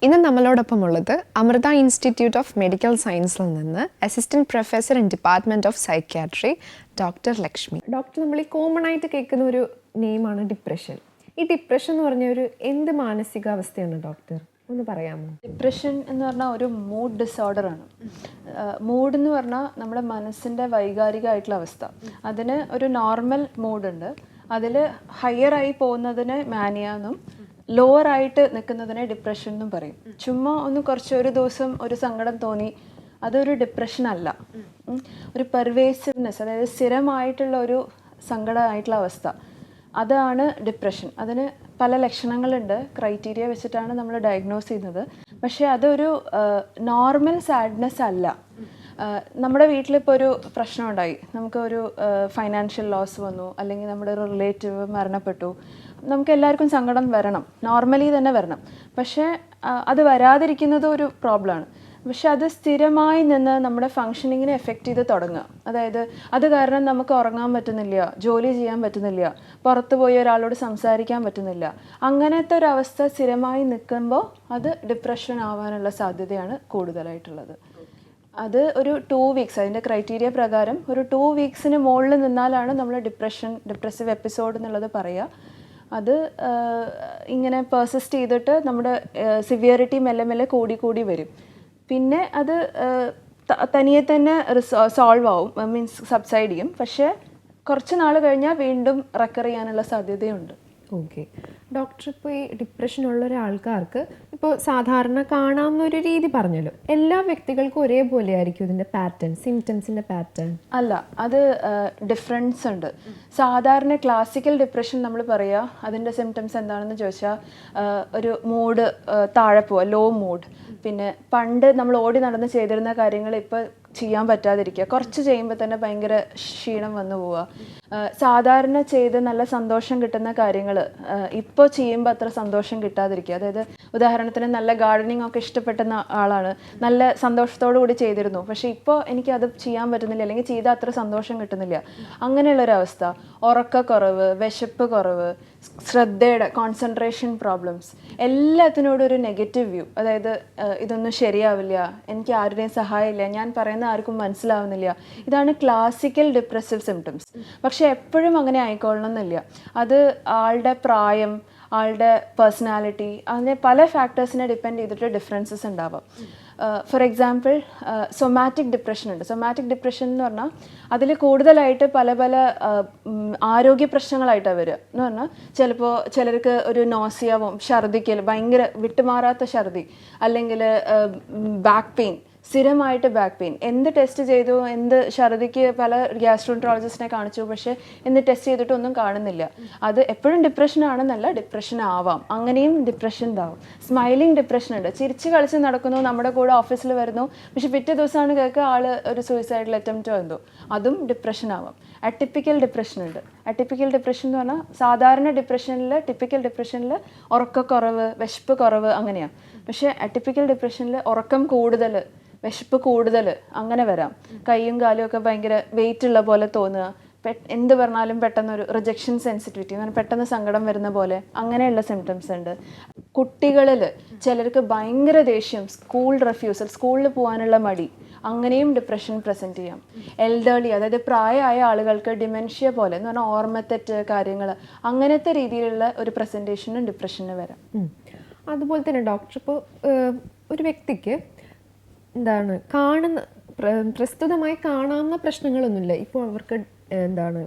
ഇന്ന് നമ്മളോടൊപ്പമുള്ളത് Amrita institute of medical സയൻസിൽ നിന്ന് assistant professor in department of psychiatry doctor Lakshmi. Doctor, നമ്മൾ ഈ കോമൺ ആയിട്ട് കേൾക്കുന്ന ഒരു നെയിമാണ് ഡിപ്രഷൻ. ഈ ഡിപ്രഷൻ എന്ന് പറഞ്ഞ ഒരു എന്ത് മാനസികാവസ്ഥയാണ് ഡോക്ടർ, ഒന്ന് പറയാമോ? ഡിപ്രഷൻ എന്ന് പറഞ്ഞാൽ ഒരു മൂഡ് ഡിസോർഡറാണ്. മൂഡ് എന്ന് പറഞ്ഞാൽ നമ്മുടെ മനസ്സിൻ്റെ വൈകാരികമായിട്ടുള്ള അവസ്ഥ. അതിന് ഒരു നോർമൽ മൂഡുണ്ട്, അതിൽ ഹയറായി പോകുന്നതിന് മാനിയ എന്നും ലോവർ ആയിട്ട് നിൽക്കുന്നതിനെ ഡിപ്രഷൻ എന്നും പറയും. ചുമ്മാ ഒന്ന് ഒരു ദിവസം ഒരു സങ്കടം തോന്നി, അതൊരു ഡിപ്രഷൻ അല്ല. ഒരു പെർവേസീവ്നെസ്, അതായത് സ്ഥിരമായിട്ടുള്ള ഒരു സങ്കടമായിട്ടുള്ള അവസ്ഥ, അതാണ് ഡിപ്രഷൻ. അതിന് പല ലക്ഷണങ്ങളുണ്ട്, ക്രൈറ്റീരിയ വെച്ചിട്ടാണ് നമ്മൾ ഡയഗ്നോസ് ചെയ്യുന്നത്. പക്ഷേ അതൊരു നോർമൽ സാഡ്നെസ് അല്ല. നമ്മുടെ വീട്ടിലിപ്പോൾ ഒരു പ്രശ്നം ഉണ്ടായി, നമുക്കൊരു ഫൈനാൻഷ്യൽ ലോസ് വന്നു, അല്ലെങ്കിൽ നമ്മുടെ ഒരു റിലേറ്റീവ് മരണപ്പെട്ടു, നമുക്ക് എല്ലാവർക്കും സങ്കടം വരണം, നോർമലി തന്നെ വരണം. പക്ഷേ അത് വരാതിരിക്കുന്നത് ഒരു പ്രോബ്ലമാണ്. പക്ഷെ അത് സ്ഥിരമായി നിന്ന് നമ്മുടെ ഫങ്ഷനിങ്ങിനെ എഫക്റ്റ് ചെയ്ത് തുടങ്ങുക. അതായത് അത് കാരണം നമുക്ക് ഉറങ്ങാൻ പറ്റുന്നില്ല, ജോലി ചെയ്യാൻ പറ്റുന്നില്ല, പുറത്ത് പോയി ഒരാളോട് സംസാരിക്കാൻ പറ്റുന്നില്ല. അങ്ങനത്തെ ഒരു അവസ്ഥ സ്ഥിരമായി നിൽക്കുമ്പോൾ അത് ഡിപ്രഷൻ ആവാനുള്ള സാധ്യതയാണ് കൂടുതലായിട്ടുള്ളത്. അത് ഒരു 2 വീക്സ്, അതിൻ്റെ ക്രൈറ്റീരിയ പ്രകാരം ഒരു 2 വീക്സിന് മുകളിൽ നിന്നാലാണ് നമ്മൾ ഡിപ്രസീവ് എപ്പിസോഡ് എന്നുള്ളത് പറയുക. അത് ഇങ്ങനെ പെർസിസ്റ്റ് ചെയ്തിട്ട് നമ്മുടെ സിവിയറിറ്റി മെല്ലെ മെല്ലെ കൂടി വരും. പിന്നെ അത് തനിയെ തന്നെ സോൾവ് ആവും, മീൻസ് സബ്സൈഡ് ചെയ്യും. പക്ഷേ കുറച്ച് നാൾ കഴിഞ്ഞാൽ വീണ്ടും റെക്കർ ചെയ്യാനുള്ള സാധ്യതയുണ്ട്. ഓക്കെ ഡോക്ടർ, ഇപ്പോൾ ഈ ഡിപ്രഷൻ ഉള്ള ഒരാൾക്കാർക്ക് ഇപ്പോൾ സാധാരണ കാണാവുന്ന ഒരു രീതി പറഞ്ഞല്ലോ, എല്ലാ വ്യക്തികൾക്കും ഒരേപോലെ ആയിരിക്കും ഇതിൻ്റെ പാറ്റേൺ, സിംറ്റംസിൻ്റെ പാറ്റേൺ? അല്ല, അത് ഡിഫറൻസ് ഉണ്ട്. സാധാരണ ക്ലാസിക്കൽ ഡിപ്രഷൻ നമ്മൾ പറയുക, അതിൻ്റെ സിംറ്റംസ് എന്താണെന്ന് ചോദിച്ചാൽ ഒരു മൂഡ് താഴെ പോവുക, ലോ മൂഡ്. പിന്നെ പണ്ട് നമ്മൾ ഓടി നടന്ന് ചെയ്തിരുന്ന കാര്യങ്ങൾ ഇപ്പോൾ ചെയ്യാൻ പറ്റാതിരിക്കുക, കുറച്ച് ചെയ്യുമ്പോൾ തന്നെ ഭയങ്കര ക്ഷീണം വന്നു പോവുക. സാധാരണ ചെയ്ത് നല്ല സന്തോഷം കിട്ടുന്ന കാര്യങ്ങൾ ഇപ്പോൾ ചെയ്യുമ്പോൾ അത്ര സന്തോഷം കിട്ടാതിരിക്കുക. അതായത് ഉദാഹരണത്തിന് നല്ല ഗാർഡനിങ് ഒക്കെ ഇഷ്ടപ്പെടുന്ന ആളാണ്, നല്ല സന്തോഷത്തോടു കൂടി ചെയ്തിരുന്നു, പക്ഷേ ഇപ്പോൾ എനിക്കത് ചെയ്യാൻ പറ്റുന്നില്ല, അല്ലെങ്കിൽ ചെയ്താൽ അത്ര സന്തോഷം കിട്ടുന്നില്ല. അങ്ങനെയുള്ളൊരവസ്ഥ. ഉറക്കക്കുറവ്, വിശപ്പ് കുറവ്, ശ്രദ്ധയുടെ കോൺസെൻട്രേഷൻ പ്രോബ്ലംസ്, എല്ലാത്തിനോടും ഒരു നെഗറ്റീവ് വ്യൂ. അതായത് ഇതൊന്നും ശരിയാവില്ല, എനിക്ക് ആരുടെയും സഹായമില്ല, ഞാൻ പറയുന്ന ആർക്കും മനസ്സിലാവുന്നില്ല. ഇതാണ് ക്ലാസിക്കൽ ഡിപ്രസീവ് സിംറ്റംസ്. പക്ഷെ എപ്പോഴും അങ്ങനെ ആയിക്കൊള്ളണം എന്നില്ല. അത് ആളുടെ പ്രായം, ആളുടെ പേഴ്സണാലിറ്റി, അങ്ങനെ പല ഫാക്ടേഴ്സിനെ ഡിപ്പെൻഡ് ചെയ്തിട്ട് ഡിഫറൻസസ് ഉണ്ടാവാം. ഫോർ എക്സാമ്പിൾ, സൊമാറ്റിക് ഡിപ്രഷൻ ഉണ്ട്. സൊമാറ്റിക് ഡിപ്രഷൻ എന്ന് പറഞ്ഞാൽ അതിൽ കൂടുതലായിട്ട് പല ആരോഗ്യ പ്രശ്നങ്ങളായിട്ടാണ് വരിക. എന്ന് പറഞ്ഞാൽ ചിലപ്പോൾ ചിലർക്ക് ഒരു നോസിയാവും, ഛർദിക്കൽ, ഭയങ്കര വിട്ടുമാറാത്ത ഛർദി, അല്ലെങ്കിൽ ബാക്ക് പെയിൻ, സ്ഥിരമായിട്ട് ബാക്ക് പെയിൻ. എന്ത് ടെസ്റ്റ് ചെയ്തു, എന്ത് ഛർദിക്ക് പല ഗ്യാസ്ട്രോൻട്രോളജിസ്റ്റിനെ കാണിച്ചു, പക്ഷേ എന്ത് ടെസ്റ്റ് ചെയ്തിട്ടൊന്നും കാണുന്നില്ല. അത് എപ്പോഴും ഡിപ്രഷൻ ആണെന്നല്ല, ഡിപ്രഷൻ ആവാം, അങ്ങനെയും ഡിപ്രഷൻ ഉണ്ടാവും. സ്മൈലിംഗ് ഡിപ്രഷൻ ഉണ്ട്, ചിരിച്ച് കളിച്ച് നടക്കുന്നു, നമ്മുടെ കൂടെ ഓഫീസിൽ വരുന്നു, പക്ഷെ പിറ്റേ ദിവസമാണ് കേൾക്കുക ആൾ ഒരു സൂയിസൈഡൽ അറ്റംപ്റ്റ് വന്നു, അതും ഡിപ്രഷൻ ആവാം. അറ്റിപ്പിക്കൽ ഡിപ്രഷൻ ഉണ്ട്. അറ്റിപ്പിക്കൽ ഡിപ്രഷൻ എന്ന് പറഞ്ഞാൽ സാധാരണ ഡിപ്രഷനിൽ, ടിപ്പിക്കൽ ഡിപ്രഷനിൽ ഉറക്കക്കുറവ്, വിശപ്പ് കുറവ് അങ്ങനെയാണ്. പക്ഷേ അറ്റിപ്പിക്കൽ ഡിപ്രഷനിൽ ഉറക്കം കൂടുതൽ, വിശപ്പ് കൂടുതൽ, അങ്ങനെ വരാം. കൈയും കാലും ഒക്കെ ഭയങ്കര വെയിറ്റ് ഉള്ള പോലെ തോന്നുക, എന്ത് പറഞ്ഞാലും പെട്ടെന്നൊരു റിജക്ഷൻ സെൻസിറ്റിവിറ്റി, അങ്ങനെ പെട്ടെന്ന് സങ്കടം വരുന്ന പോലെ, അങ്ങനെയുള്ള സിംറ്റംസ് ഉണ്ട്. കുട്ടികളിൽ ചിലർക്ക് ഭയങ്കര ദേഷ്യം, സ്കൂൾ റെഫ്യൂസൽ, സ്കൂളിൽ പോകാനുള്ള മടി, അങ്ങനെയും ഡിപ്രഷൻ പ്രസൻറ്റ് ചെയ്യാം. എൽഡർലി, അതായത് പ്രായമായ ആളുകൾക്ക് ഡിമെൻഷ്യ പോലെ, എന്ന് പറഞ്ഞാൽ ഓർമ്മത്തെറ്റ് കാര്യങ്ങൾ, അങ്ങനത്തെ രീതിയിലുള്ള ഒരു പ്രസൻറ്റേഷനും ഡിപ്രഷന് വരാം. അതുപോലെ തന്നെ ഡോക്ടർ, ഇപ്പോൾ ഒരു വ്യക്തിക്ക് പ്രസ്തുതമായി കാണാവുന്ന പ്രശ്നങ്ങളൊന്നുമില്ല, ഇപ്പോൾ അവർക്ക്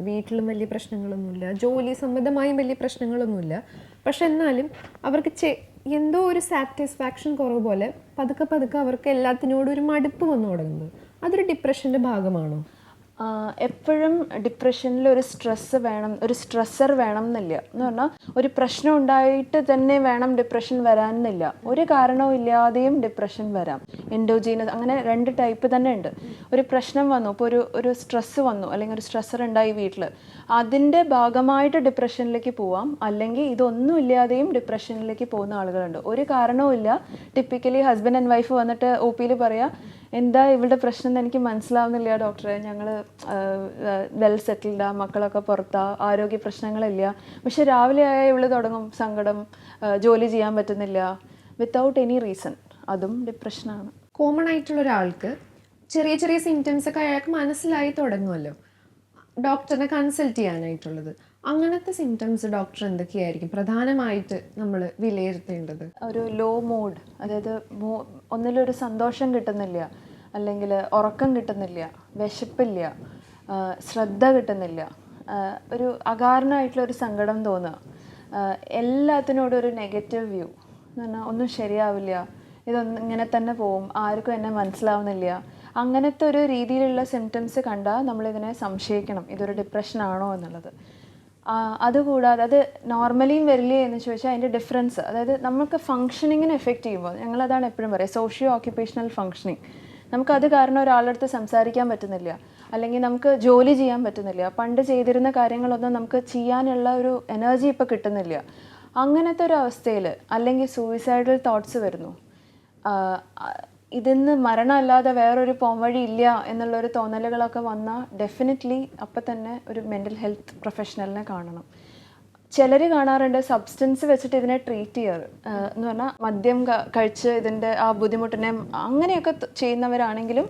വീട്ടിലും വലിയ പ്രശ്നങ്ങളൊന്നുമില്ല, ജോലി സംബന്ധമായും വലിയ പ്രശ്നങ്ങളൊന്നുമില്ല, പക്ഷെ എന്നാലും അവർക്ക് എന്തോ ഒരു സാറ്റിസ്ഫാക്ഷൻ കുറവ് പോലെ പതുക്കെ അവർക്ക് എല്ലാത്തിനോടും ഒരു മടുപ്പ് വന്നു തുടങ്ങുന്നത്, അതൊരു ഡിപ്രഷൻ്റെ ഭാഗമാണോ? എപ്പോഴും ഡിപ്രഷനിൽ ഒരു സ്ട്രെസ്സർ വേണം എന്നില്ല. എന്ന് പറഞ്ഞാൽ ഒരു പ്രശ്നം ഉണ്ടായിട്ട് തന്നെ വേണം ഡിപ്രഷൻ വരാനെന്നില്ല. ഒരു കാരണവും ഇല്ലാതെയും ഡിപ്രഷൻ വരാം. എൻഡോജീനസ്, അങ്ങനെ 2 ടൈപ്പ് തന്നെ ഉണ്ട്. ഒരു പ്രശ്നം വന്നു, ഇപ്പോൾ ഒരു സ്ട്രെസ്സ് വന്നു, അല്ലെങ്കിൽ ഒരു സ്ട്രെസ്സർ ഉണ്ടായി വീട്ടിൽ, അതിൻ്റെ ഭാഗമായിട്ട് ഡിപ്രഷനിലേക്ക് പോവാം. അല്ലെങ്കിൽ ഇതൊന്നും ഇല്ലാതെയും ഡിപ്രഷനിലേക്ക് പോകുന്ന ആളുകളുണ്ട്. ഒരു കാരണവും ഇല്ല. ടിപ്പിക്കലി ഹസ്ബൻഡ് ആൻഡ് വൈഫ് വന്നിട്ട് OP-യിൽ പറയാം, എന്താ ഇവളുടെ പ്രശ്നം എന്ന് എനിക്ക് മനസ്സിലാവുന്നില്ല ഡോക്ടറെ, ഞങ്ങൾ വെൽ സെറ്റിൽഡാ, മക്കളൊക്കെ പുറത്താ, ആരോഗ്യ പ്രശ്നങ്ങളില്ല, പക്ഷെ രാവിലെ ആയാൽ ഇവള് തുടങ്ങും സങ്കടം, ജോലി ചെയ്യാൻ പറ്റുന്നില്ല, വിത്തൗട്ട് എനി റീസൺ, അതും ഡിപ്രഷനാണ്. കോമൺ ആയിട്ടുള്ള ഒരാൾക്ക് ചെറിയ ചെറിയ സിംറ്റംസ് ഒക്കെ അയാൾക്ക് മനസ്സിലായി തുടങ്ങുമല്ലോ ഡോക്ടറിനെ കൺസൾട്ട് ചെയ്യാനായിട്ടുള്ളത്. അങ്ങനത്തെ സിംറ്റംസ് ഡോക്ടർ എന്തൊക്കെയായിരിക്കും പ്രധാനമായിട്ട് നമ്മൾ വിലയിരുത്തേണ്ടത്? ഒരു ലോ മൂഡ്, അതായത് ഒന്നിലൊരു സന്തോഷം കിട്ടുന്നില്ല, അല്ലെങ്കിൽ ഉറക്കം കിട്ടുന്നില്ല, വിശപ്പില്ല, ശ്രദ്ധ കിട്ടുന്നില്ല, ഒരു അകാരണമായിട്ടുള്ളൊരു സങ്കടം തോന്നുക, എല്ലാത്തിനോടും ഒരു നെഗറ്റീവ് വ്യൂ എന്ന് പറഞ്ഞാൽ ഒന്നും ശരിയാവില്ല, ഇതൊന്നും ഇങ്ങനെ തന്നെ പോവും, ആർക്കും എന്നെ മനസ്സിലാവുന്നില്ല, അങ്ങനത്തെ ഒരു രീതിയിലുള്ള സിംറ്റംസ് കണ്ടാൽ നമ്മളിതിനെ സംശയിക്കണം, ഇതൊരു ഡിപ്രഷൻ ആണോ എന്നുള്ളത്. അതുകൂടാതെ അത് നോർമലിയും വരില്ലേ എന്ന് ചോദിച്ചാൽ അതിൻ്റെ ഡിഫറൻസ്, അതായത് നമുക്ക് ഫങ്ഷനിങ്ങിന് എഫക്റ്റ് ചെയ്യുമ്പോൾ, ഞങ്ങളതാണ് എപ്പോഴും പറയുക, സോഷ്യോ ഓക്യുപ്പേഷണൽ ഫങ്ഷനിങ്. നമുക്കത് കാരണം ഒരാളുടെ അടുത്ത് സംസാരിക്കാൻ പറ്റുന്നില്ല, അല്ലെങ്കിൽ നമുക്ക് ജോലി ചെയ്യാൻ പറ്റുന്നില്ല, പണ്ട് ചെയ്തിരുന്ന കാര്യങ്ങളൊന്നും നമുക്ക് ചെയ്യാനുള്ള ഒരു എനർജി ഇപ്പോൾ കിട്ടുന്നില്ല. അങ്ങനത്തെ ഒരു അവസ്ഥയിൽ അല്ലെങ്കിൽ സൂയിസൈഡൽ തോട്ട്സ് വരുന്നു, ഇതിന്ന് മരണമല്ലാതെ വേറൊരു പോംവഴി ഇല്ല എന്നുള്ളൊരു തോന്നലുകളൊക്കെ വന്നാൽ ഡെഫിനറ്റ്ലി അപ്പം തന്നെ ഒരു മെൻ്റൽ ഹെൽത്ത് പ്രൊഫഷണലിനെ കാണണം. ചിലർ കാണാറുണ്ട് സബ്സ്റ്റൻസ് വെച്ചിട്ട് ഇതിനെ ട്രീറ്റ് ചെയ്യാറ്, എന്ന് പറഞ്ഞാൽ മദ്യം കഴിച്ച് ഇതിൻ്റെ ആ ബുദ്ധിമുട്ടിനെ അങ്ങനെയൊക്കെ ചെയ്യുന്നവരാണെങ്കിലും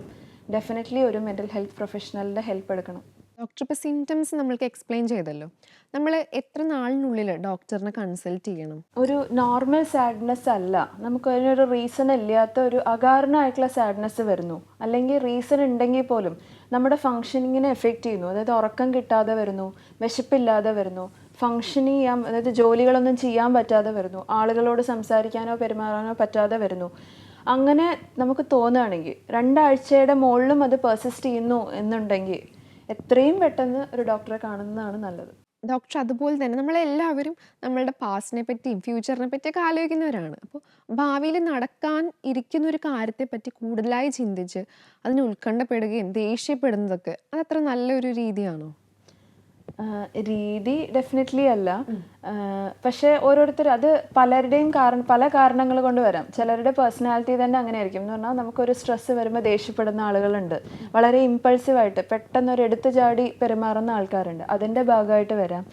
ഡെഫിനറ്റ്ലി ഒരു മെൻ്റൽ ഹെൽത്ത് പ്രൊഫഷണലിൻ്റെ ഹെൽപ്പ് എടുക്കണം. ഡോക്ടർ ഇപ്പോൾ സിംറ്റംസ് നമ്മൾക്ക് എക്സ്പ്ലെയിൻ ചെയ്തല്ലോ, നമ്മൾ എത്ര നാളിനുള്ളിൽ ഡോക്ടറിനെ കൺസൾട്ട് ചെയ്യണം? ഒരു നോർമൽ സാഡ്നെസ് അല്ല, നമുക്ക് അതിനൊരു റീസൺ ഇല്ലാത്ത ഒരു അകാരണമായിട്ടുള്ള സാഡ്നെസ് വരുന്നു, അല്ലെങ്കിൽ റീസൺ ഉണ്ടെങ്കിൽ പോലും നമ്മുടെ ഫങ്ഷനിങ്ങിനെ എഫക്റ്റ് ചെയ്യുന്നു, അതായത് ഉറക്കം കിട്ടാതെ വരുന്നു, വിശപ്പില്ലാതെ വരുന്നു, ഫങ്ഷൻ ചെയ്യാൻ, അതായത് ജോലികളൊന്നും ചെയ്യാൻ പറ്റാതെ വരുന്നു, ആളുകളോട് സംസാരിക്കാനോ പെരുമാറാനോ പറ്റാതെ വരുന്നു. അങ്ങനെ നമുക്ക് തോന്നുകയാണെങ്കിൽ 2 ആഴ്ചയുടെ മുകളിലും അത് പെർസിസ്റ്റ് ചെയ്യുന്നു എന്നുണ്ടെങ്കിൽ എത്രയും പെട്ടെന്ന് ഒരു ഡോക്ടറെ കാണുന്നതാണ് നല്ലത്. ഡോക്ടർ അതുപോലെ തന്നെ നമ്മളെല്ലാവരും നമ്മളുടെ പാസ്റ്റിനെ പറ്റിയും ഫ്യൂച്ചറിനെ പറ്റിയൊക്കെ ആലോചിക്കുന്നവരാണ്. അപ്പോൾ ഭാവിയിൽ നടക്കാൻ ഇരിക്കുന്ന ഒരു കാര്യത്തെപ്പറ്റി കൂടുതലായി ചിന്തിച്ച് അതിന് ഉത്കണ്ഠപ്പെടുകയും ദേഷ്യപ്പെടുന്നതൊക്കെ അതത്ര നല്ലൊരു രീതിയാണോ? രീതി ഡെഫിനറ്റ്ലി അല്ല, പക്ഷേ ഓരോരുത്തർ അത് പലരുടെയും പല കാരണങ്ങൾ കൊണ്ട് വരാം. ചിലരുടെ പേഴ്സണാലിറ്റി തന്നെ അങ്ങനെ ആയിരിക്കും. എന്ന് പറഞ്ഞാൽ നമുക്കൊരു സ്ട്രെസ്സ് വരുമ്പോൾ ദേഷ്യപ്പെടുന്ന ആളുകളുണ്ട്, വളരെ ഇമ്പൾസീവായിട്ട് പെട്ടെന്നൊരു എടുത്തു ചാടി പെരുമാറുന്ന ആൾക്കാരുണ്ട്, അതിൻ്റെ ഭാഗമായിട്ട് വരാം.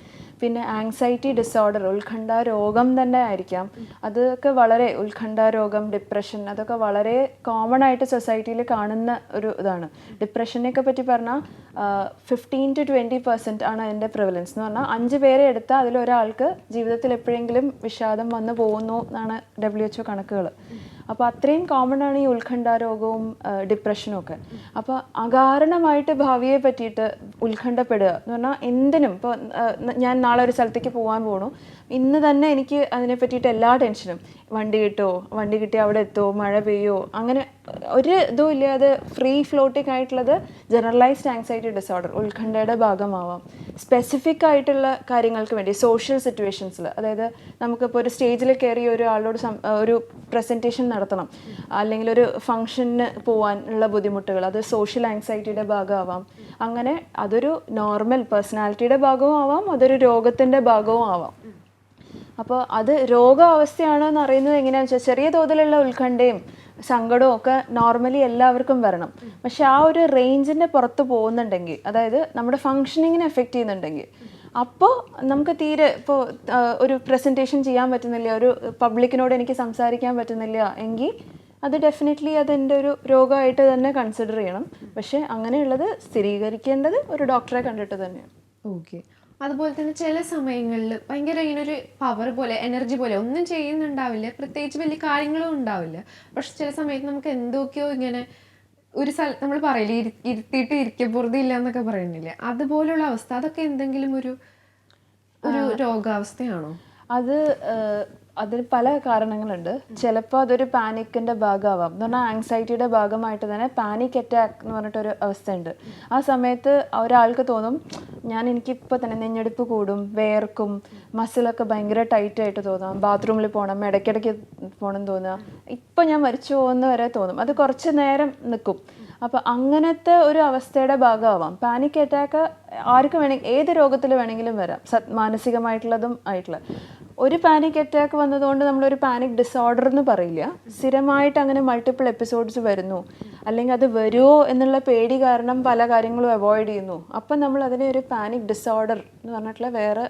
പിന്നെ ആങ്സൈറ്റി ഡിസോർഡർ, ഉത്കണ്ഠ രോഗം തന്നെ ആയിരിക്കാം. അതൊക്കെ വളരെ, ഉത്കണ്ഠ രോഗം, ഡിപ്രഷൻ, അതൊക്കെ വളരെ കോമൺ ആയിട്ട് സൊസൈറ്റിയിൽ കാണുന്ന ഒരു ഇതാണ്. ഡിപ്രഷനെയൊക്കെ പറ്റി പറഞ്ഞാൽ 15 to 20% ആണ് അതിൻ്റെ പ്രിവലൻസ്. എന്ന് പറഞ്ഞാൽ 5 പേരെ എടുത്താൽ അതിലൊരാൾക്ക് ജീവിതത്തിൽ എപ്പോഴെങ്കിലും വിഷാദം വന്നു പോകുന്നു എന്നാണ് WHO കണക്കുകൾ. അപ്പോൾ അത്രയും കോമൺ ആണ് ഈ ഉത്കണ്ഠ രോഗവും ഡിപ്രഷനും ഒക്കെ. അപ്പോൾ അകാരണമായിട്ട് ഭാവിയെ പറ്റിയിട്ട് ഉത്കണ്ഠപ്പെടുക എന്ന് പറഞ്ഞാൽ എന്തിനും, ഇപ്പോൾ ഞാൻ നാളെ ഒരു സ്ഥലത്തേക്ക് പോകാൻ പോകണു, ഇന്ന് തന്നെ എനിക്ക് അതിനെ പറ്റിയിട്ട് എല്ലാ ടെൻഷനും, വണ്ടി കിട്ടുമോ, വണ്ടി കിട്ടി അവിടെ എത്തുമോ, മഴ പെയ്യോ, അങ്ങനെ ഒരു ഇതും ഇല്ലാതെ ഫ്രീ ഫ്ലോട്ടിംഗ് ആയിട്ടുള്ളത് ജനറലൈസ്ഡ് ആങ്സൈറ്റി ഡിസോർഡർ, ഉത്കണ്ഠയുടെ ഭാഗമാവാം. സ്പെസിഫിക് ആയിട്ടുള്ള കാര്യങ്ങൾക്ക് വേണ്ടി സോഷ്യൽ സിറ്റുവേഷൻസിൽ, അതായത് നമുക്കിപ്പോൾ ഒരു സ്റ്റേജിൽ കയറി ഒരാളോട് ഒരു പ്രസൻറ്റേഷൻ നടത്തണം, അല്ലെങ്കിൽ ഒരു ഫംഗ്ഷന് പോകാനുള്ള ബുദ്ധിമുട്ടുകൾ, അത് സോഷ്യൽ ആങ്സൈറ്റിയുടെ ഭാഗമാവാം. അങ്ങനെ അതൊരു നോർമൽ പേഴ്സണാലിറ്റിയുടെ ഭാഗവും ആവാം, അതൊരു രോഗത്തിൻ്റെ ഭാഗവും ആവാം. അപ്പോൾ അത് രോഗാവസ്ഥയാണെന്ന് അറിയുന്നത് എങ്ങനെയാണെന്ന് വെച്ചാൽ ചെറിയ തോതിലുള്ള ഉത്കണ്ഠയും സങ്കടവും ഒക്കെ നോർമലി എല്ലാവർക്കും വരണം. പക്ഷെ ആ ഒരു റേഞ്ചിൻ്റെ പുറത്ത് പോകുന്നുണ്ടെങ്കിൽ, അതായത് നമ്മുടെ ഫങ്ഷനിങ്ങിനെ എഫക്റ്റ് ചെയ്യുന്നുണ്ടെങ്കിൽ, അപ്പോൾ നമുക്ക് തീരെ ഇപ്പോൾ ഒരു പ്രസൻറ്റേഷൻ ചെയ്യാൻ പറ്റുന്നില്ല, ഒരു പബ്ലിക്കിനോട് എനിക്ക് സംസാരിക്കാൻ പറ്റുന്നില്ല എങ്കിൽ അത് ഡെഫിനറ്റ്ലി അതെൻ്റെ ഒരു രോഗമായിട്ട് തന്നെ കൺസിഡർ ചെയ്യണം. പക്ഷേ അങ്ങനെയുള്ളത് സ്ഥിരീകരിക്കേണ്ടത് ഒരു ഡോക്ടറെ കണ്ടിട്ട് തന്നെയാണ്. ഓക്കെ. അതുപോലെ തന്നെ ചില സമയങ്ങളിൽ ഭയങ്കര ഇങ്ങനൊരു പവർ പോലെ, എനർജി പോലെ ഒന്നും ചെയ്യുന്നുണ്ടാവില്ല, പ്രത്യേകിച്ച് വലിയ കാര്യങ്ങളും ഉണ്ടാവില്ല. പക്ഷെ ചില സമയത്ത് നമുക്ക് എന്തൊക്കെയോ ഇങ്ങനെ ഒരു സ്ഥലത്ത് നമ്മൾ പറയില്ലേ, ഇരുത്തിയിട്ട് ഇരിക്കപ്പുറത്ത് ഇല്ല എന്നൊക്കെ പറയുന്നില്ലേ, അതുപോലുള്ള അവസ്ഥ, അതൊക്കെ എന്തെങ്കിലും ഒരു രോഗാവസ്ഥയാണോ? അതിന് പല കാരണങ്ങളുണ്ട്. ചിലപ്പോൾ അതൊരു പാനിക്കിൻ്റെ ഭാഗമാവാം. എന്ന് പറഞ്ഞാൽ ആങ്സൈറ്റിയുടെ ഭാഗമായിട്ട് തന്നെ പാനിക് അറ്റാക്ക് എന്ന് പറഞ്ഞിട്ടൊരു അവസ്ഥയുണ്ട്. ആ സമയത്ത് ഒരാൾക്ക് തോന്നും, എനിക്കിപ്പോൾ തന്നെ നെഞ്ഞെടുപ്പ് കൂടും, വേർക്കും, മസിലൊക്കെ ഭയങ്കര ടൈറ്റായിട്ട് തോന്നാം, ബാത്റൂമിൽ പോകണം, ഇടയ്ക്കിടയ്ക്ക് പോകണം തോന്നുക, ഇപ്പം ഞാൻ മരിച്ചു പോകുന്ന വരെ തോന്നും. അത് കുറച്ച് നേരം നിൽക്കും. അപ്പോൾ അങ്ങനത്തെ ഒരു അവസ്ഥയുടെ ഭാഗമാവാം. പാനിക് അറ്റാക്ക് ആർക്ക് വേണമെങ്കിൽ, ഏത് രോഗത്തിൽ വേണമെങ്കിലും വരാം, മാനസികമായിട്ടുള്ളതും ആയിട്ടുള്ള. ഒരു പാനിക് അറ്റാക്ക് വന്നതുകൊണ്ട് നമ്മളൊരു പാനിക് ഡിസോർഡർ എന്ന് പറയില്ല. സ്ഥിരമായിട്ട് അങ്ങനെ മൾട്ടിപ്പിൾ എപ്പിസോഡ്സ് വരുന്നു, അല്ലെങ്കിൽ അത് വരുമോ എന്നുള്ള പേടി കാരണം പല കാര്യങ്ങളും അവോയ്ഡ് ചെയ്യുന്നു, അപ്പം നമ്മൾ അതിനെ ഒരു പാനിക് ഡിസോർഡർ എന്ന് പറഞ്ഞിട്ടുള്ള വേറെ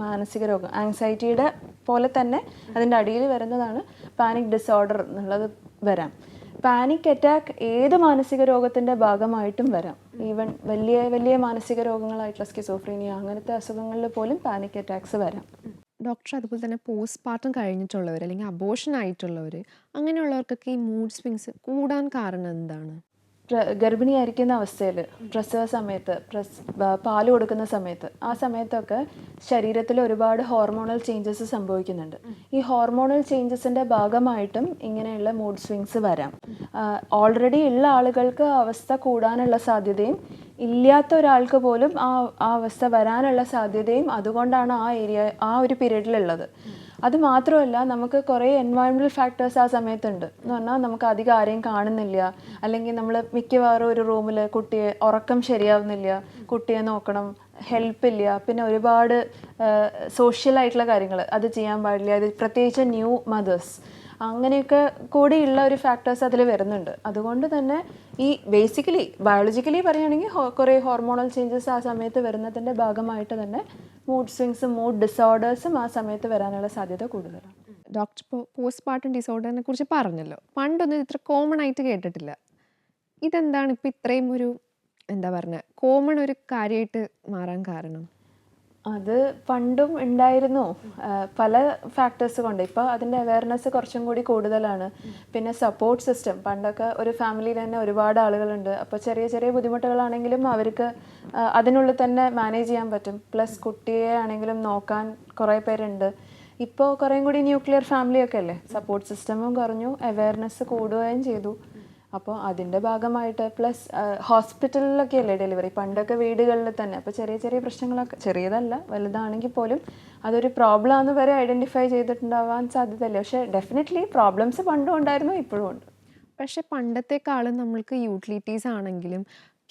മാനസിക രോഗം, ആങ്സൈറ്റിയുടെ പോലെ തന്നെ അതിൻ്റെ അടിയിൽ വരുന്നതാണ് പാനിക് ഡിസോർഡർ എന്നുള്ളത് വരാം. പാനിക് അറ്റാക്ക് ഏത് മാനസിക രോഗത്തിൻ്റെ ഭാഗമായിട്ടും വരാം. ഈവൻ വലിയ വലിയ മാനസിക രോഗങ്ങളായിട്ടുള്ള സ്കിസോഫ്രീനിയ അങ്ങനത്തെ അസുഖങ്ങളിൽ പോലും പാനിക് അറ്റാക്സ് വരാം. ഡോക്ടർ, അതുപോലെ തന്നെ പോസ്റ്റ് പാർട്ടം കഴിഞ്ഞിട്ടുള്ളവർ അല്ലെങ്കിൽ അബോർഷൻ ആയിട്ടുള്ളവർ, അങ്ങനെയുള്ളവർക്കൊക്കെ ഈ മൂഡ് സ്വിങ്സ് കൂടാൻ കാരണം എന്താണ്? ഗർഭിണിയായിരിക്കുന്ന അവസ്ഥയിൽ, പ്രസവ സമയത്ത്, പാല് കൊടുക്കുന്ന സമയത്ത്, ആ സമയത്തൊക്കെ ശരീരത്തിൽ ഒരുപാട് ഹോർമോണൽ ചേഞ്ചസ് സംഭവിക്കുന്നുണ്ട്. ഈ ഹോർമോണൽ ചേഞ്ചസിൻ്റെ ഭാഗമായിട്ടും ഇങ്ങനെയുള്ള മൂഡ് സ്വിങ്സ് വരാം. ഓൾറെഡി ഉള്ള ആളുകൾക്ക് അവസ്ഥ കൂടാനുള്ള സാധ്യതയും ഇല്ലാത്ത ഒരാൾക്ക് പോലും ആ അവസ്ഥ വരാനുള്ള സാധ്യതയും അതുകൊണ്ടാണ് ആ ഒരു പീരീഡിലുള്ളത്. അത് മാത്രമല്ല, നമുക്ക് കുറേ എൻവയോൺമെൻറ്റൽ ഫാക്ടേഴ്സ് ആ സമയത്തുണ്ട്. എന്ന് പറഞ്ഞാൽ നമുക്ക് അധികം ആരെയും കാണുന്നില്ല, അല്ലെങ്കിൽ നമ്മൾ മിക്കവാറും ഒരു റൂമിൽ കുട്ടിയെ ഉറക്കം ശരിയാവുന്നില്ല, കുട്ടിയെ നോക്കണം, ഹെൽപ്പില്ല, പിന്നെ ഒരുപാട് സോഷ്യലായിട്ടുള്ള കാര്യങ്ങൾ അത് ചെയ്യാൻ പാടില്ല, അത് പ്രത്യേകിച്ച് ന്യൂ മദേഴ്സ്, അങ്ങനെയൊക്കെ കൂടിയുള്ള ഒരു ഫാക്ടേഴ്സ് അതിൽ വരുന്നുണ്ട്. അതുകൊണ്ട് തന്നെ ഈ ബയോളജിക്കലി പറയുകയാണെങ്കിൽ കുറേ ഹോർമോണൽ ചേഞ്ചസ് ആ സമയത്ത് വരുന്നതിൻ്റെ ഭാഗമായിട്ട് തന്നെ മൂഡ് സ്വിങ്സും മൂഡ് ഡിസോർഡേഴ്സും ആ സമയത്ത് വരാനുള്ള സാധ്യത കൂടുതലാണ്. ഡോക്ടർ ഇപ്പോൾ പോസ്റ്റ് പാർട്ടം ഡിസോർഡറിനെ കുറിച്ച് പറഞ്ഞല്ലോ. പണ്ടൊന്നും ഇത്ര കോമൺ ആയിട്ട് കേട്ടിട്ടില്ല. ഇതെന്താണ് ഇപ്പം ഇത്രയും ഒരു കോമൺ ഒരു കാര്യമായിട്ട് മാറാൻ കാരണം? അത് പണ്ടും ഉണ്ടായിരുന്നു, പല ഫാക്ടേഴ്സ് കൊണ്ട്. ഇപ്പോൾ അതിൻ്റെ അവയർനെസ് കുറച്ചും കൂടി കൂടുതലാണ്. പിന്നെ സപ്പോർട്ട് സിസ്റ്റം, പണ്ടൊക്കെ ഒരു ഫാമിലിയിൽ തന്നെ ഒരുപാട് ആളുകളുണ്ട്, അപ്പോൾ ചെറിയ ചെറിയ ബുദ്ധിമുട്ടുകളാണെങ്കിലും അവർക്ക് അതിനുള്ളിൽ തന്നെ മാനേജ് ചെയ്യാൻ പറ്റും. പ്ലസ് കുട്ടിയെ ആണെങ്കിലും നോക്കാൻ കുറേ പേരുണ്ട്. ഇപ്പോൾ കുറേയും കൂടി ന്യൂക്ലിയർ ഫാമിലിയൊക്കെ അല്ലേ, സപ്പോർട്ട് സിസ്റ്റമും കുറഞ്ഞു, അവയർനെസ് കൂടുകയും ചെയ്തു. അപ്പോൾ അതിൻ്റെ ഭാഗമായിട്ട് പ്ലസ് ഹോസ്പിറ്റലിലൊക്കെ അല്ലേ ഡെലിവറി, പണ്ടൊക്കെ വീടുകളിൽ തന്നെ. അപ്പോൾ ചെറിയ ചെറിയ പ്രശ്നങ്ങളൊക്കെ, ചെറിയതല്ല വലുതാണെങ്കിൽ പോലും അതൊരു പ്രോബ്ലം ആണെന്ന് വരെ ഐഡൻറ്റിഫൈ ചെയ്തിട്ടുണ്ടാവാൻ സാധ്യതയില്ല. പക്ഷേ ഡെഫിനറ്റ്ലി പ്രോബ്ലംസ് പണ്ടും ഉണ്ടായിരുന്നു, ഇപ്പോഴും ഉണ്ട്. പക്ഷേ പണ്ടത്തെക്കാളും നമ്മൾക്ക് യൂട്ടിലിറ്റീസ് ആണെങ്കിലും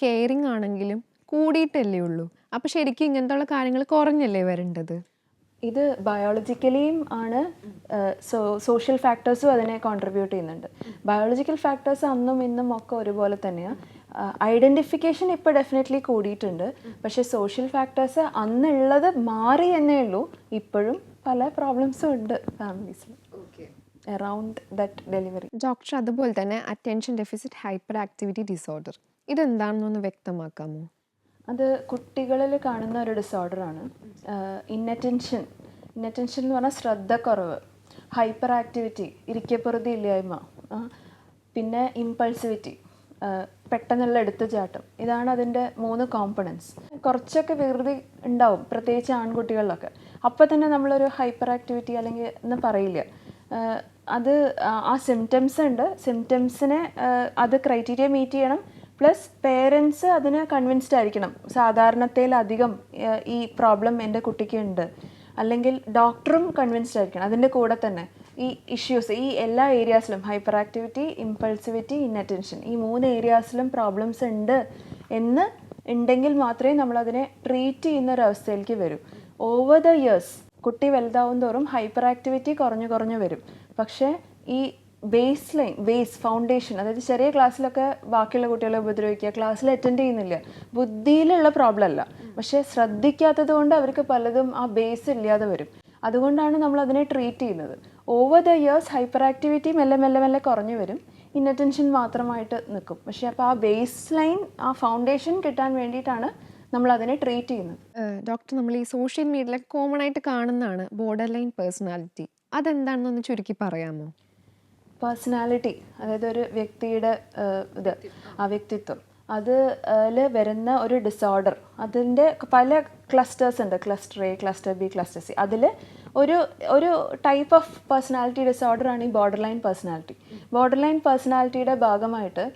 കെയറിങ് ആണെങ്കിലും കൂടിയിട്ടല്ലേ ഉള്ളൂ. അപ്പോൾ ശരിക്കും ഇങ്ങനത്തുള്ള കാര്യങ്ങൾ കുറഞ്ഞല്ലേ വരേണ്ടത്? ഇത് ബയോളജിക്കലിയും ആണ്, സോഷ്യൽ ഫാക്ടേഴ്സും അതിനെ കോൺട്രിബ്യൂട്ട് ചെയ്യുന്നുണ്ട്. ബയോളജിക്കൽ ഫാക്ടേഴ്സ് അന്നും ഇന്നും ഒക്കെ ഒരുപോലെ തന്നെയാണ്. ഐഡൻറ്റിഫിക്കേഷൻ ഇപ്പോൾ ഡെഫിനറ്റ്ലി കൂടിയിട്ടുണ്ട്. പക്ഷേ സോഷ്യൽ ഫാക്ടേഴ്സ് അന്നുള്ളത് മാറി എന്നേ ഉള്ളൂ. ഇപ്പോഴും പല പ്രോബ്ലംസും ഉണ്ട് ഫാമിലീസിൽ അറൗണ്ട് ദാറ്റ് ഡെലിവറി. ഡോക്ടർ, അതുപോലെ തന്നെ attention deficit hyperactivity disorder, ഇതെന്താണെന്നൊന്ന് വ്യക്തമാക്കാമോ? അത് കുട്ടികളിൽ കാണുന്ന ഒരു ഡിസോർഡറാണ്. ഇന്നറ്റൻഷൻ എന്ന് പറഞ്ഞാൽ ശ്രദ്ധക്കുറവ്, ഹൈപ്പർ ആക്ടിവിറ്റി, ഇരിക്കപ്പുറതി ഇല്ലായ്മ, പിന്നെ ഇമ്പൾസിവിറ്റി, പെട്ടെന്നുള്ള എടുത്തുചാട്ടം. ഇതാണ് അതിൻ്റെ 3 കോമ്പണൻസ്. കുറച്ചൊക്കെ വികൃതി ഉണ്ടാവും, പ്രത്യേകിച്ച് ആൺകുട്ടികളിലൊക്കെ. അപ്പോൾ തന്നെ നമ്മളൊരു ഹൈപ്പർ ആക്ടിവിറ്റി അല്ലെങ്കിൽ എന്ന് പറയില്ല. അത് ആ സിംറ്റംസ് ഉണ്ട്, സിംറ്റംസിനെ അത് ക്രൈറ്റീരിയ മീറ്റ് ചെയ്യണം. പ്ലസ് പേരൻസ് അതിന് കൺവിൻസ്ഡ് ആയിരിക്കണം, സാധാരണത്തിലധികം ഈ പ്രോബ്ലം എൻ്റെ കുട്ടിക്ക് ഉണ്ട്, അല്ലെങ്കിൽ ഡോക്ടറും കൺവിൻസ്ഡ് ആയിരിക്കണം. അതിൻ്റെ കൂടെ തന്നെ ഈ ഇഷ്യൂസ് ഈ എല്ലാ ഏരിയാസിലും, ഹൈപ്പർ ആക്ടിവിറ്റി, ഇമ്പൾസിവിറ്റി, ഇന്നറ്റൻഷൻ, ഈ 3 ഏരിയാസിലും പ്രോബ്ലംസ് ഉണ്ട് എന്ന് ഉണ്ടെങ്കിൽ മാത്രമേ നമ്മളതിനെ ട്രീറ്റ് ചെയ്യുന്ന ഒരു അവസ്ഥയിലേക്ക് വരൂ. ഓവർ ദ ഇയേഴ്സ് കുട്ടി വലുതാവും തോറും ഹൈപ്പർ ആക്ടിവിറ്റി കുറഞ്ഞു വരും. പക്ഷേ ഈ ബേസ് ഫൗണ്ടേഷൻ, അതായത് ചെറിയ ക്ലാസ്സിലൊക്കെ ബാക്കിയുള്ള കുട്ടികളെ ഉപദ്രവിക്കുക, ക്ലാസ്സിൽ അറ്റൻഡ് ചെയ്യുന്നില്ല, ബുദ്ധിയിലുള്ള പ്രോബ്ലം അല്ല, പക്ഷേ ശ്രദ്ധിക്കാത്തത് കൊണ്ട് അവർക്ക് പലതും ആ ബേസ് ഇല്ലാതെ വരും. അതുകൊണ്ടാണ് നമ്മൾ അതിനെ ട്രീറ്റ് ചെയ്യുന്നത്. Over the years hyper activity മെല്ലെ കുറഞ്ഞു വരും, ഇന്നറ്റൻഷൻ മാത്രമായിട്ട് നിൽക്കും. പക്ഷേ അപ്പോൾ ആ ബേസ് ലൈൻ, ആ ഫൗണ്ടേഷൻ കിട്ടാൻ വേണ്ടിയിട്ടാണ് നമ്മൾ അതിനെ ട്രീറ്റ് ചെയ്യുന്നത്. ഡോക്ടർ, നമ്മൾ ഈ സോഷ്യൽ മീഡിയയിലൊക്കെ കോമൺ ആയിട്ട് കാണുന്നതാണ് ബോർഡർ ലൈൻ പേഴ്സണാലിറ്റി. അതെന്താണെന്നൊന്ന് ചുരുക്കി പറയാമോ? പേഴ്സണാലിറ്റി, അതായത് ഒരു വ്യക്തിയുടെ വ്യക്തിത്വം, അതിൽ വരുന്ന ഒരു ഡിസോർഡർ. അതിൻ്റെ പല ക്ലസ്റ്റേഴ്സ് ഉണ്ട്, cluster A, cluster B, cluster C. അതിൽ ഒരു ടൈപ്പ് ഓഫ് പേഴ്സണാലിറ്റി ഡിസോർഡറാണ് ഈ borderline personality. Borderline പേഴ്സണാലിറ്റിയുടെ ഭാഗമായിട്ട്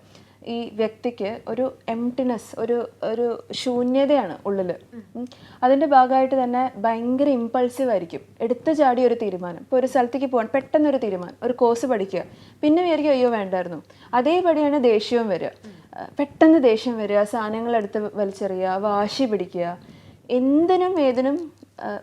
ഈ വ്യക്തിക്ക് ഒരു എംപ്റ്റിനെസ്, ഒരു ശൂന്യതയാണ് ഉള്ളിൽ. അതിൻ്റെ ഭാഗമായിട്ട് തന്നെ ഭയങ്കര ഇമ്പൾസീവ് ആയിരിക്കും, എടുത്തു ചാടി ഒരു തീരുമാനം. ഇപ്പോൾ ഒരു സ്ഥലത്തേക്ക് പോകാൻ പെട്ടെന്നൊരു തീരുമാനം, ഒരു കോഴ്സ് പഠിക്കുക, പിന്നെ വിചാരിക്കും അയ്യോ വേണ്ടായിരുന്നു. അതേപടിയാണ് ദേഷ്യവും വരിക, പെട്ടെന്ന് ദേഷ്യം വരിക, സാധനങ്ങളെടുത്ത് വലിച്ചെറിയുക, വാശി പിടിക്കുക, എന്തിനും ഏതിനും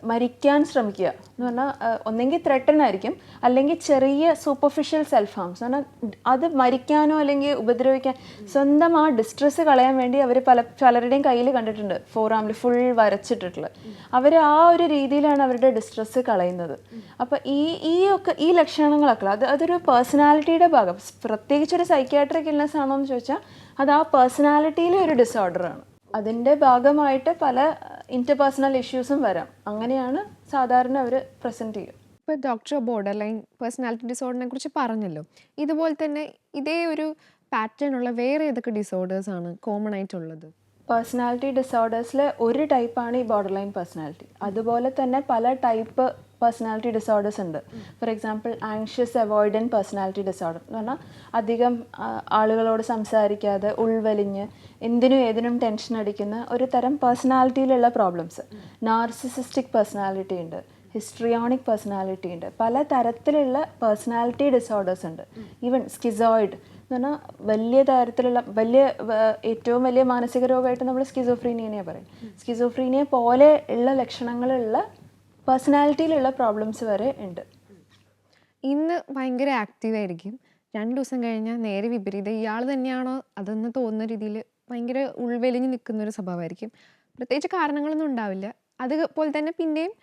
മരിക്കാൻ ശ്രമിക്കുക എന്ന് പറഞ്ഞാൽ ഒന്നെങ്കിൽ ത്രെട്ടൺ ആയിരിക്കും, അല്ലെങ്കിൽ ചെറിയ സൂപ്പർഫിഷ്യൽ സെൽഫ് ഹാംസ് എന്ന് പറഞ്ഞാൽ അത് മരിക്കാനോ അല്ലെങ്കിൽ ഉപദ്രവിക്കാൻ സ്വന്തം ആ ഡിസ്ട്രെസ് കളയാൻ വേണ്ടി അവർ പലരുടെയും കയ്യിൽ കണ്ടിട്ടുണ്ട് ഫോർ ആമിൽ ഫുൾ വരച്ചിട്ടിട്ടുള്ളത്. അവർ ആ ഒരു രീതിയിലാണ് അവരുടെ ഡിസ്ട്രെസ് കളയുന്നത്. അപ്പോൾ ഈ ലക്ഷണങ്ങളൊക്കെ അതൊരു പേഴ്സണാലിറ്റിയുടെ ഭാഗം. പ്രത്യേകിച്ചൊരു സൈക്യാട്രിക് ഇൽനെസ് ആണോ എന്ന് ചോദിച്ചാൽ അത് ആ പേഴ്സണാലിറ്റിയിലെ ഒരു ഡിസോർഡറാണ്. അതിൻ്റെ ഭാഗമായിട്ട് പല ഇന്റർപേഴ്സണൽ ഇഷ്യൂസും വരാം. അങ്ങനെയാണ് സാധാരണ അവർ പ്രസൻറ്റ് ചെയ്യുക. ഇപ്പോൾ ഡോക്ടർ ബോർഡർ ലൈൻ പേഴ്സണാലിറ്റി ഡിസോർഡറിനെ കുറിച്ച് പറഞ്ഞല്ലോ. ഇതുപോലെ തന്നെ ഇതേ ഒരു പാറ്റേൺ ഉള്ള വേറെ ഏതൊക്കെ ഡിസോർഡേഴ്സ് ആണ് കോമൺ ആയിട്ടുള്ളത്? പേഴ്സണാലിറ്റി ഡിസോർഡേഴ്സിൽ ഒരു ടൈപ്പാണ് ഈ ബോർഡർ ലൈൻ പേഴ്സണാലിറ്റി. അതുപോലെ തന്നെ പല ടൈപ്പ് പേഴ്സണാലിറ്റി ഡിസോർഡേഴ്സ് ഉണ്ട്. For example anxious avoidant personality disorder എന്ന് പറഞ്ഞാൽ അധികം ആളുകളോട് സംസാരിക്കാതെ ഉൾവലിഞ്ഞ് എന്തിനും ഏതിനും ടെൻഷൻ അടിക്കുന്ന ഒരു തരം പേഴ്സണാലിറ്റിയിലുള്ള പ്രോബ്ലംസ്. നാർസിസിസ്റ്റിക് പേഴ്സണാലിറ്റി ഉണ്ട്, ഹിസ്ട്രിയോണിക് പേഴ്സണാലിറ്റി ഉണ്ട്, പല തരത്തിലുള്ള പേഴ്സണാലിറ്റി ഡിസോർഡേഴ്സ് ഉണ്ട്. ഈവൻ സ്കിസോയിഡ് എന്ന് പറഞ്ഞാൽ വലിയ തരത്തിലുള്ള ഏറ്റവും വലിയ മാനസിക രോഗമായിട്ട് നമ്മൾ സ്കിസോഫ്രീനിയനെ പറയും. സ്കിസോഫ്രീനിയ പോലെ ഉള്ള ലക്ഷണങ്ങളുള്ള പേഴ്സണാലിറ്റിയിലുള്ള പ്രോബ്ലംസ് വരെ ഉണ്ട്. ഇന്ന് ഭയങ്കര ആക്റ്റീവായിരിക്കും, 2 ദിവസം കഴിഞ്ഞാൽ നേരെ വിപരീതം ഇയാൾ തന്നെയാണോ അതെന്ന് തോന്നുന്ന രീതിയിൽ ഭയങ്കര ഉൾവലിഞ്ഞ് നിൽക്കുന്ന ഒരു സ്വഭാവമായിരിക്കും. പ്രത്യേകിച്ച് കാരണങ്ങളൊന്നും ഉണ്ടാവില്ല. അതുപോലെ തന്നെ പിന്നെയും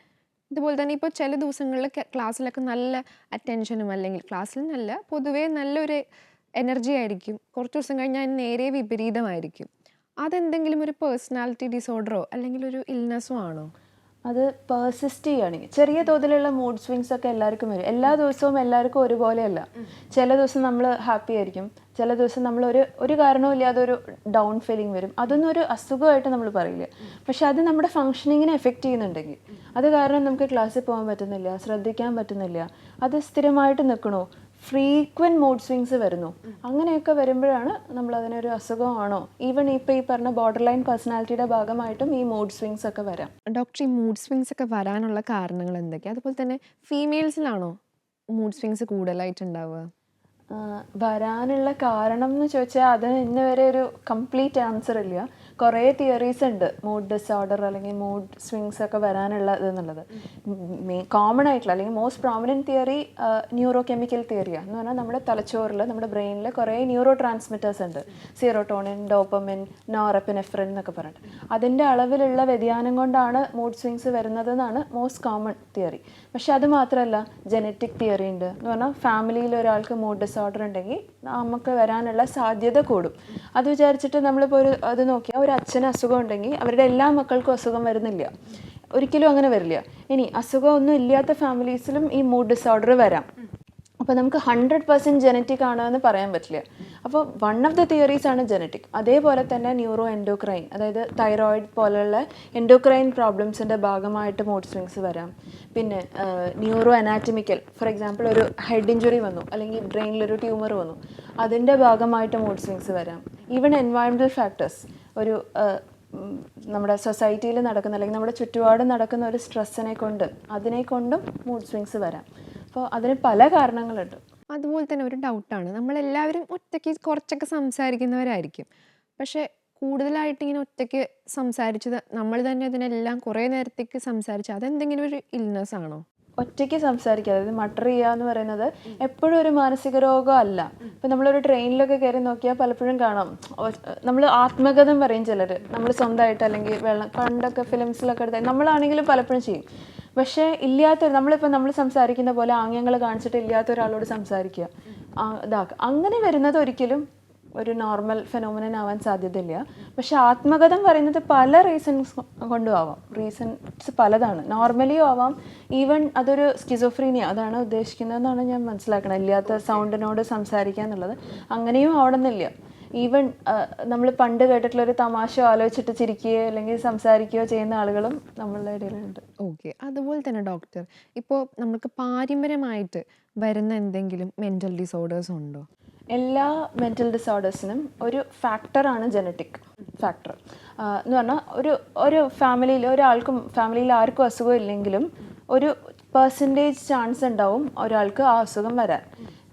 ഇതുപോലെ തന്നെ ഇപ്പോൾ ചില ദിവസങ്ങളിൽ ക്ലാസ്സിലൊക്കെ നല്ല അറ്റൻഷനും അല്ലെങ്കിൽ ക്ലാസ്സിൽ നല്ല പൊതുവേ നല്ലൊരു എനർജി ആയിരിക്കും. കുറച്ച് ദിവസം കഴിഞ്ഞാൽ നേരെ വിപരീതമായിരിക്കും. അതെന്തെങ്കിലും ഒരു പേഴ്സണാലിറ്റി ഡിസോർഡറോ അല്ലെങ്കിൽ ഒരു ഇൽനെസ്സോ ആണോ? അത് പേഴ്സിസ്റ്റ് ചെയ്യുകയാണെങ്കിൽ ചെറിയ തോതിലുള്ള മൂഡ് സ്വിങ്സ് ഒക്കെ എല്ലാവർക്കും വരും. എല്ലാ ദിവസവും എല്ലാവർക്കും ഒരുപോലെയല്ല. ചില ദിവസം നമ്മൾ ഹാപ്പി ആയിരിക്കും, ചില ദിവസം നമ്മൾ ഒരു കാരണവും ഇല്ലാതെ ഒരു ഡൗൺ ഫീലിംഗ് വരും. അതൊന്നും ഒരു അസുഖമായിട്ട് നമ്മൾ പറയില്ല. പക്ഷെ അത് നമ്മുടെ ഫങ്ഷനിങ്ങിനെ എഫക്റ്റ് ചെയ്യുന്നുണ്ടെങ്കിൽ അത് കാരണം നമുക്ക് ക്ലാസ്സിൽ പോകാൻ പറ്റുന്നില്ല, ശ്രദ്ധിക്കാൻ പറ്റുന്നില്ല, അത് സ്ഥിരമായിട്ട് നിൽക്കണോ, ഫ്രീക്വൻറ്റ് മൂഡ് സ്വിങ്സ് വരുന്നു, അങ്ങനെയൊക്കെ വരുമ്പോഴാണ് നമ്മൾ അതിനൊരു അസുഖമാണോ. ഈവൻ ഇപ്പോൾ ഈ പറഞ്ഞ ബോർഡർ ലൈൻ പേഴ്സണാലിറ്റിയുടെ ഭാഗമായിട്ടും ഈ മൂഡ് സ്വിങ്സ് ഒക്കെ വരാം. ഡോക്ടർ, ഈ മൂഡ് സ്വിങ്സ് ഒക്കെ വരാനുള്ള കാരണങ്ങൾ എന്തൊക്കെയാണ്? അതുപോലെ തന്നെ ഫീമെയിൽസിലാണോ മൂഡ് സ്വിങ്സ് കൂടുതലായിട്ടുണ്ടാവുക? വരാനുള്ള കാരണം എന്ന് ചോദിച്ചാൽ അതിന് ഇന്ന് വരെ ഒരു കംപ്ലീറ്റ് ആൻസർ ഇല്ല. കുറേ തിയറീസ് ഉണ്ട് മൂഡ് ഡിസോർഡർ അല്ലെങ്കിൽ മൂഡ് സ്വിങ്സ് ഒക്കെ വരാനുള്ള ഇതെന്നുള്ളത്. കോമൺ ആയിട്ടുള്ള അല്ലെങ്കിൽ most prominent theory neurochemical തിയറിയാണ്. എന്ന് പറഞ്ഞാൽ നമ്മുടെ തലച്ചോറിൽ നമ്മുടെ ബ്രെയിനിൽ കുറേ ന്യൂറോ ട്രാൻസ്മിറ്റേഴ്സ് ഉണ്ട്, സീറോട്ടോണിൻ, ഡോപ്പമിൻ, നോറെപ്പിനെഫ്രിൻ എന്നൊക്കെ പറഞ്ഞിട്ട്. അതിൻ്റെ അളവിലുള്ള വ്യതിയാനം കൊണ്ടാണ് മൂഡ് സ്വിങ്സ് വരുന്നതെന്നാണ് മോസ്റ്റ് കോമൺ തിയറി. പക്ഷെ അത് മാത്രമല്ല, ജനറ്റിക് തിയറി ഉണ്ട്. എന്ന് പറഞ്ഞാൽ ഫാമിലിയിൽ ഒരാൾക്ക് മൂഡ് ഡിസോർഡർ ഉണ്ടെങ്കിൽ നമുക്ക് വരാനുള്ള സാധ്യത കൂടും. അത് വിചാരിച്ചിട്ട് നമ്മളിപ്പോൾ അത് നോക്കിയാൽ ഒരു അച്ഛന് അസുഖം ഉണ്ടെങ്കിൽ അവരുടെ എല്ലാ മക്കൾക്കും അസുഖം വരുന്നില്ല, ഒരിക്കലും അങ്ങനെ വരില്ല. ഇനി അസുഖമൊന്നും ഇല്ലാത്ത ഫാമിലീസിലും ഈ മൂഡ് ഡിസോർഡർ വരാം. അപ്പോൾ നമുക്ക് 100% ജനറ്റിക് ആണെന്ന് പറയാൻ പറ്റില്ല. അപ്പോൾ വൺ ഓഫ് ദ തിയറീസ് ആണ് ജനറ്റിക്. അതേപോലെ തന്നെ ന്യൂറോ എൻഡോക്രൈൻ, അതായത് തൈറോയിഡ് പോലെയുള്ള എൻഡോക്രൈൻ പ്രോബ്ലംസിൻ്റെ ഭാഗമായിട്ട് മൂഡ് സ്വിങ്സ് വരാം. പിന്നെ ന്യൂറോ അനാറ്റമിക്കൽ, ഫോർ എക്സാമ്പിൾ ഒരു ഹെഡ് ഇഞ്ചുറി വന്നു അല്ലെങ്കിൽ ബ്രെയിനിലൊരു ട്യൂമർ വന്നു, അതിൻ്റെ ഭാഗമായിട്ട് മൂഡ് സ്വിങ്സ് വരാം. ഈവൻ എൻവയറമെൻ്റൽ ഫാക്ടേഴ്സ്, ഒരു നമ്മുടെ സൊസൈറ്റിയിൽ നടക്കുന്ന അല്ലെങ്കിൽ നമ്മുടെ ചുറ്റുപാടും നടക്കുന്ന ഒരു സ്ട്രെസ്സിനെ കൊണ്ടും മൂഡ് സ്വിങ്സ് വരാം. അപ്പോൾ അതിന് പല കാരണങ്ങളുണ്ട്. അതുപോലെ തന്നെ ഒരു ഡൗട്ടാണ്, നമ്മളെല്ലാവരും ഒറ്റയ്ക്ക് കുറച്ചൊക്കെ സംസാരിക്കുന്നവരായിരിക്കും. പക്ഷേ കൂടുതലായിട്ട് ഇങ്ങനെ ഒറ്റയ്ക്ക് സംസാരിച്ചത് നമ്മൾ തന്നെ അതിനെല്ലാം കുറേ നേരത്തേക്ക് സംസാരിച്ച് അതെന്തെങ്കിലും ഒരു ഇൽനെസ് ആണോ? ഒറ്റയ്ക്ക് സംസാരിക്കുക, അതായത് മട്ടർ ചെയ്യുക എന്ന് പറയുന്നത് എപ്പോഴും ഒരു മാനസിക രോഗം അല്ല. ഇപ്പം നമ്മളൊരു ട്രെയിനിലൊക്കെ കയറി നോക്കിയാൽ പലപ്പോഴും കാണാം, നമ്മൾ ആത്മകഥം പറയും ചിലർ, നമ്മൾ സ്വന്തമായിട്ട് അല്ലെങ്കിൽ പണ്ടൊക്കെ ഫിലിംസിലൊക്കെ എടുത്താൽ നമ്മളാണെങ്കിലും പലപ്പോഴും ചെയ്യും. പക്ഷേ നമ്മൾ സംസാരിക്കുന്ന പോലെ ആംഗ്യങ്ങൾ കാണിച്ചിട്ട് ഇല്ലാത്ത ഒരാളോട് സംസാരിക്കുക, ഇതാക്കുക, അങ്ങനെ വരുന്നത് ഒരിക്കലും ഒരു നോർമൽ ഫെനോമിനൻ ആവാൻ സാധ്യതയില്ല. പക്ഷെ ആത്മകഥം പറയുന്നത് പല റീസൺസ് കൊണ്ടും ആവാം. റീസൺസ് പലതാണ്, നോർമലിയും ആവാം. ഈവൻ അതൊരു സ്കിസോഫ്രീനിയ അതാണ് ഉദ്ദേശിക്കുന്നതെന്നാണ് ഞാൻ മനസ്സിലാക്കണം. ഇല്ലാത്ത സൗണ്ടിനോട് സംസാരിക്കുക എന്നുള്ളത് അങ്ങനെയും ആവണമെന്നില്ല. ഈവൻ നമ്മൾ പണ്ട് കേട്ടിട്ടുള്ളൊരു തമാശ ആലോചിച്ചിട്ട് ചിരിക്കുകയോ അല്ലെങ്കിൽ സംസാരിക്കുകയോ ചെയ്യുന്ന ആളുകളും നമ്മളുടെ ഇടയിലുണ്ട്. ഓക്കെ. അതുപോലെ തന്നെ ഡോക്ടർ, ഇപ്പോൾ നമുക്ക് പാരമ്പര്യമായിട്ട് വരുന്ന എന്തെങ്കിലും മെൻ്റൽ ഡിസോർഡേഴ്സ് ഉണ്ടോ? എല്ലാ മെൻ്റൽ ഡിസോർഡേഴ്സിനും ഒരു ഫാക്ടറാണ് ജനറ്റിക് ഫാക്ടർ. എന്ന് പറഞ്ഞാൽ ഒരു ഫാമിലിയിൽ ആർക്കും അസുഖം ഇല്ലെങ്കിലും ഒരു പെർസെൻറ്റേജ് ചാൻസ് ഉണ്ടാവും ഒരാൾക്ക് ആ അസുഖം വരാൻ.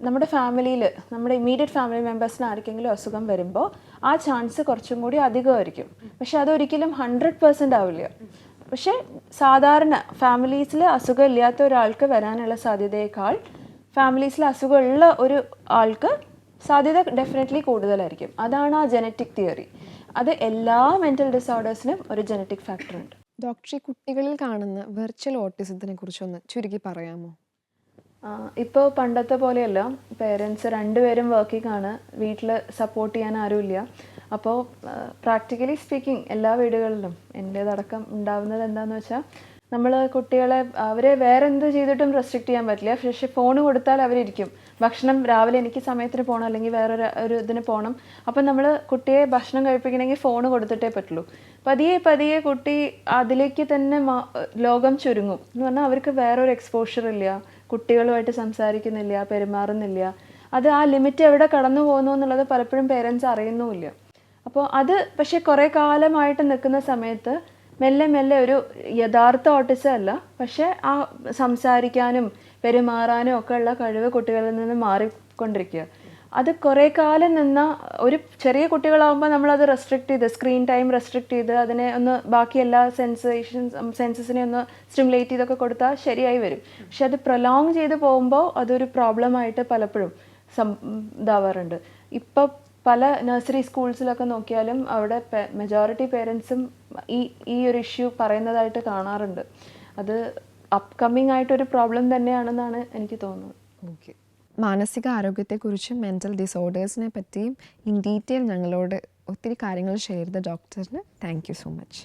നമ്മുടെ ഫാമിലിയിൽ നമ്മുടെ ഇമ്മീഡിയറ്റ് ഫാമിലി മെമ്പേഴ്സിന് ആർക്കെങ്കിലും അസുഖം വരുമ്പോൾ ആ ചാൻസ് കുറച്ചും കൂടി അധികമായിരിക്കും. പക്ഷെ അതൊരിക്കലും 100% ആവില്ല. പക്ഷേ സാധാരണ ഫാമിലീസിൽ അസുഖം ഇല്ലാത്ത ഒരാൾക്ക് വരാനുള്ള സാധ്യതയേക്കാൾ ഫാമിലീസിൽ അസുഖമുള്ള ഒരു ആൾക്ക് സാധ്യത ഡെഫിനറ്റ്ലി കൂടുതലായിരിക്കും. അതാണ് ആ ജനറ്റിക് തിയറി. അത് എല്ലാ മെൻ്റൽ ഡിസോർഡേഴ്സിനും ഒരു ജനറ്റിക് ഫാക്ടർ ഉണ്ട്. ഡോക്ടർ, ഈ കുട്ടികളിൽ കാണുന്ന വെർച്വൽ ഓട്ടിസത്തിനെ കുറിച്ചൊന്ന് ചുരുക്കി പറയാമോ? ഇപ്പോൾ പണ്ടത്തെ പോലെയല്ല, പേരൻസ് രണ്ടുപേരും വർക്കിംഗ് ആണ്, വീട്ടിൽ സപ്പോർട്ട് ചെയ്യാൻ ആരുമില്ല. അപ്പോൾ പ്രാക്ടിക്കലി സ്പീക്കിംഗ് എല്ലാ വീടുകളിലും എൻ്റേതടക്കം ഉണ്ടാവുന്നത് എന്താണെന്ന് വെച്ചാൽ, നമ്മൾ കുട്ടികളെ അവരെ വേറെ എന്ത് ചെയ്തിട്ടും റെസ്ട്രിക്റ്റ് ചെയ്യാൻ പറ്റില്ല. പക്ഷേ ഫോൺ കൊടുത്താൽ അവരിരിക്കും. ഭക്ഷണം രാവിലെ എനിക്ക് സമയത്തിന് പോകണം, അല്ലെങ്കിൽ വേറൊരു ഇതിന് പോകണം. അപ്പം നമ്മൾ കുട്ടിയെ ഭക്ഷണം കഴിപ്പിക്കണമെങ്കിൽ ഫോൺ കൊടുത്തിട്ടേ പറ്റുള്ളൂ. പതിയെ പതിയെ കുട്ടി അതിലേക്ക് തന്നെ ലോകം ചുരുങ്ങും എന്ന് പറഞ്ഞാൽ അവർക്ക് വേറൊരു എക്സ്പോഷർ ഇല്ല, കുട്ടികളുമായിട്ട് സംസാരിക്കുന്നില്ല, പെരുമാറുന്നില്ല. അത് ആ ലിമിറ്റ് എവിടെ കടന്നു പോകുന്നു എന്നുള്ളത് പലപ്പോഴും പേരൻസ് അറിയുന്നുമില്ല. അപ്പോൾ അത് പക്ഷേ കുറേ കാലമായിട്ട് നിൽക്കുന്ന സമയത്ത് മെല്ലെ മെല്ലെ ഒരു യഥാർത്ഥ ഓട്ടിസം അല്ല, പക്ഷേ ആ സംസാരിക്കാനും പെരുമാറാനും ഒക്കെ ഉള്ള കഴിവ് കുട്ടികളിൽ നിന്ന് മാറിക്കൊണ്ടിരിക്കുക. അത് കുറേ കാലം നിന്ന ഒരു ചെറിയ കുട്ടികളാകുമ്പോൾ നമ്മളത് റെസ്ട്രിക്റ്റ് ചെയ്ത്, സ്ക്രീൻ ടൈം റെസ്ട്രിക്റ്റ് ചെയ്ത്, അതിനെ ഒന്ന് ബാക്കി എല്ലാ സെൻസസിനെ ഒന്ന് സ്റ്റിമുലേറ്റ് ചെയ്തൊക്കെ കൊടുത്താൽ ശരിയായി വരും. പക്ഷെ അത് പ്രൊലോങ് ചെയ്ത് പോകുമ്പോൾ അതൊരു പ്രോബ്ലമായിട്ട് പലപ്പോഴും ഇതാവാറുണ്ട്. ഇപ്പോൾ പല നഴ്സറി സ്കൂൾസിലൊക്കെ നോക്കിയാലും അവിടെ മെജോറിറ്റി പേരൻസും ഈ ഒരു ഇഷ്യൂ പറയുന്നതായിട്ട് കാണാറുണ്ട്. അത് അപ്കമ്മിങ് ആയിട്ടൊരു പ്രോബ്ലം തന്നെയാണെന്നാണ് എനിക്ക് തോന്നുന്നത്. ഓക്കെ. മാനസിക ആരോഗ്യത്തെക്കുറിച്ചും മെൻ്റൽ ഡിസോർഡേഴ്സിനെ പറ്റിയും ഇൻ ഡീറ്റെയിൽ ഞങ്ങളോട് ഒത്തിരി കാര്യങ്ങൾ ഷെയർ ചെയ്ത ഡോക്ടറിന് താങ്ക് യു സോ മച്ച്.